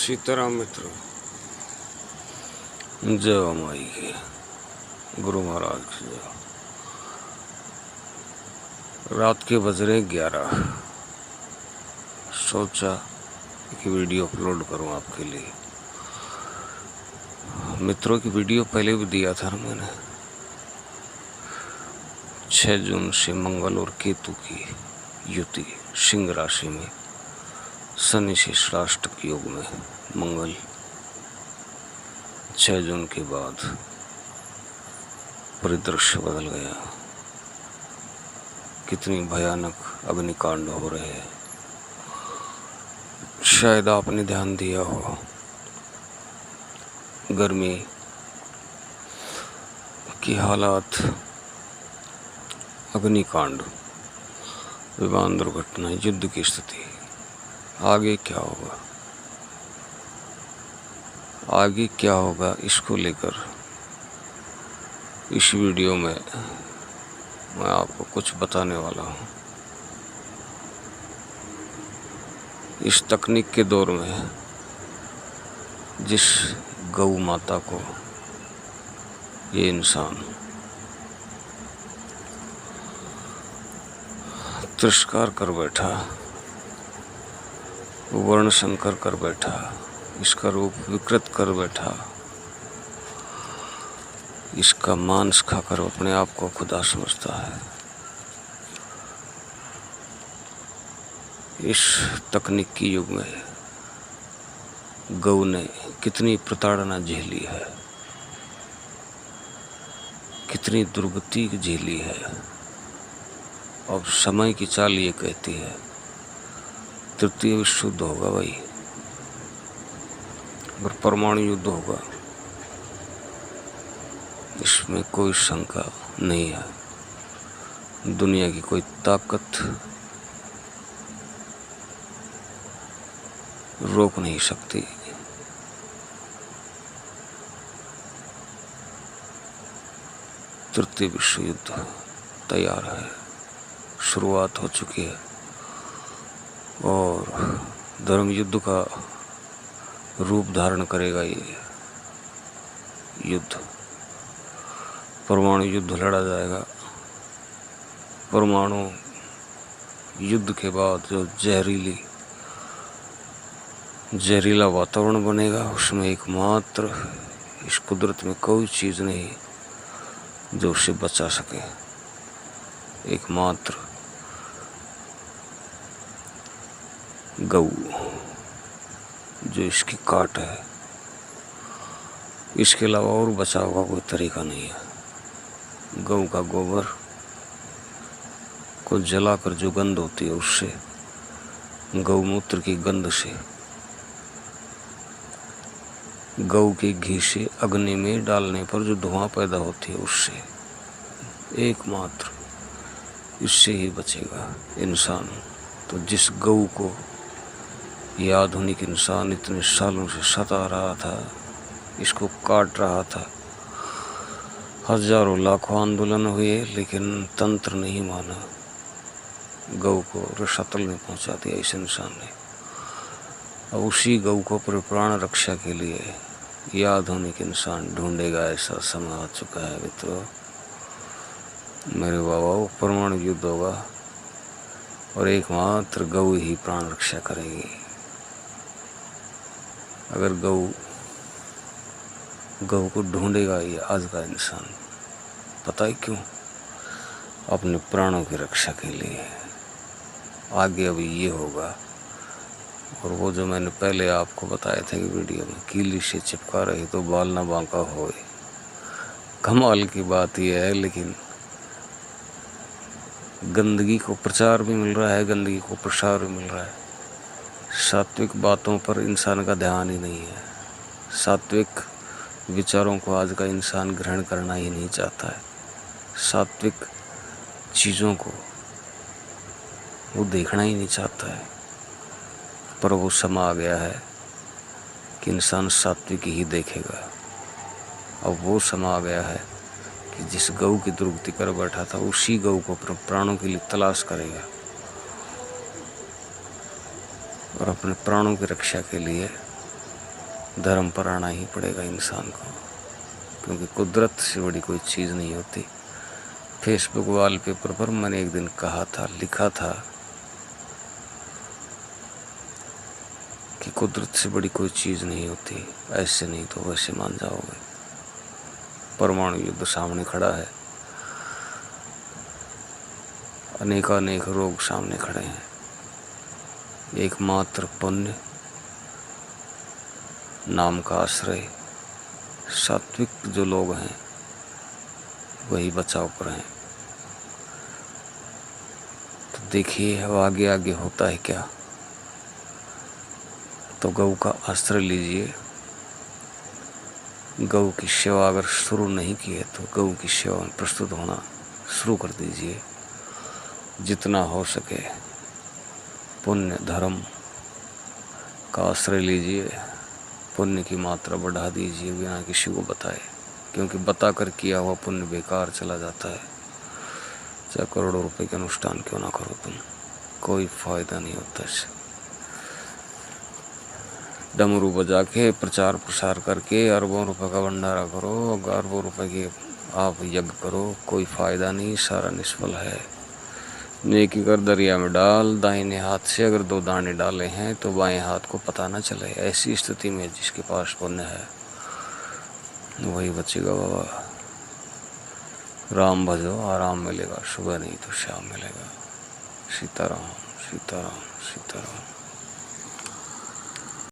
सीताराम मित्रों, जय माई के गुरु महाराज की जय। रात के बज रहे 11। सोचा कि वीडियो अपलोड करूं आपके लिए। मित्रों की वीडियो पहले भी दिया था मैंने। 6 जून से मंगल और केतु की युति सिंह राशि में, शनि से षष्ठक योग में। मंगल 6 जून के बाद परिदृश्य बदल गया। कितनी भयानक अग्निकांड हो रहे हैं, शायद आपने ध्यान दिया हो। गर्मी की हालात, अग्निकांड, विमान दुर्घटना, युद्ध की स्थिति। आगे क्या होगा, आगे क्या होगा, इसको लेकर इस वीडियो में मैं आपको कुछ बताने वाला हूँ। इस तकनीक के दौर में जिस गौ माता को ये इंसान तिरस्कार कर बैठा, वर्ण संकर कर बैठा, इसका रूप विकृत कर बैठा, इसका मांस खाकर अपने आप को खुदा समझता है। इस तकनीकी युग में गौ ने कितनी प्रताड़ना झेली है, कितनी दुर्गति झेली है। अब समय की चाल ये कहती है तृतीय विश्व युद्ध होगा भाई, अगर परमाणु युद्ध होगा इसमें कोई शंका नहीं है। दुनिया की कोई ताकत रोक नहीं सकती। तृतीय विश्व युद्ध तैयार है, शुरुआत हो चुकी है और धर्म युद्ध का रूप धारण करेगा ये युद्ध। परमाणु युद्ध लड़ा जाएगा। परमाणु युद्ध के बाद जो जहरीला वातावरण बनेगा, उसमें एकमात्र इस कुदरत में कोई चीज़ नहीं जो उसे बचा सके। एकमात्र गौ जो इसकी काट है, इसके अलावा और बचाव का कोई तरीका नहीं है। गौ का गोबर को जलाकर जो गंध होती है, उससे, गौमूत्र की गंध से, गौ के घी से अग्नि में डालने पर जो धुआं पैदा होती है, उससे, एकमात्र इससे ही बचेगा इंसान। तो जिस गौ को ये आधुनिक इंसान इतने सालों से सता रहा था, इसको काट रहा था, हजारों लाखों आंदोलन हुए, लेकिन तंत्र नहीं माना। गौ को रसातल में पहुंचा दिया इस इंसान ने। अब उसी गौ को प्राण रक्षा के लिए ये आधुनिक इंसान ढूंढेगा, ऐसा समय आ चुका है मित्रों। मेरे बाबा, परमाणु युद्ध होगा और एकमात्र गौ ही प्राण रक्षा करेगी। अगर गौ को ढूंढेगा ये आज का इंसान, पता है क्यों? अपने प्राणों की रक्षा के लिए। आगे अभी ये होगा। और वो जो मैंने पहले आपको बताया था कि वीडियो में, कीली से चिपका रही तो बाल ना बांका होए। कमाल की बात यह है, लेकिन गंदगी को प्रचार भी मिल रहा है, गंदगी को प्रसार भी मिल रहा है। सात्विक बातों पर इंसान का ध्यान ही नहीं है। सात्विक विचारों को आज का इंसान ग्रहण करना ही नहीं चाहता है। सात्विक चीज़ों को वो देखना ही नहीं चाहता है। पर वो समय आ गया है कि इंसान सात्विक ही देखेगा। अब वो समय आ गया है कि जिस गौ की दुर्गति कर बैठा था, उसी गौ को प्राणों के लिए तलाश करेगा और अपने प्राणों की रक्षा के लिए धर्म पर आना ही पड़ेगा इंसान को, क्योंकि कुदरत से बड़ी कोई चीज़ नहीं होती। फेसबुक वॉलपेपर पर मैंने एक दिन कहा था, लिखा था कि कुदरत से बड़ी कोई चीज़ नहीं होती, ऐसे नहीं तो वैसे मान जाओगे। परमाणु युद्ध सामने खड़ा है, अनेकानेक रोग सामने खड़े हैं। एकमात्र पुण्य नाम का आश्रय, सात्विक जो लोग हैं वही बचाव पर हैं। तो देखिए अब आगे आगे होता है क्या। तो गौ का आश्रय लीजिए। गौ की सेवा अगर शुरू नहीं की है तो गौ की सेवा में प्रस्तुत होना शुरू कर दीजिए। जितना हो सके पुण्य धर्म का आश्रय लीजिए, पुण्य की मात्रा बढ़ा दीजिए बिना किसी को बताए, क्योंकि बताकर किया हुआ पुण्य बेकार चला जाता है। चाहे करोड़ों रुपए के अनुष्ठान क्यों ना करो तुम, कोई फायदा नहीं होता इससे। डमरू बजा के प्रचार प्रसार करके अरबों रुपए का भंडारा करो, अरबों रुपए के आप यज्ञ करो, कोई फायदा नहीं, सारा निष्फल है। नेकी कर दरिया में डाल, दाहिने हाथ से अगर 2 दाने डाले हैं तो बाएं हाथ को पता न चले। ऐसी स्थिति में जिसके पास पुण्य है वही बचेगा बाबा। राम भजो आराम मिलेगा, सुबह नहीं तो शाम मिलेगा। सीताराम सीताराम सीताराम।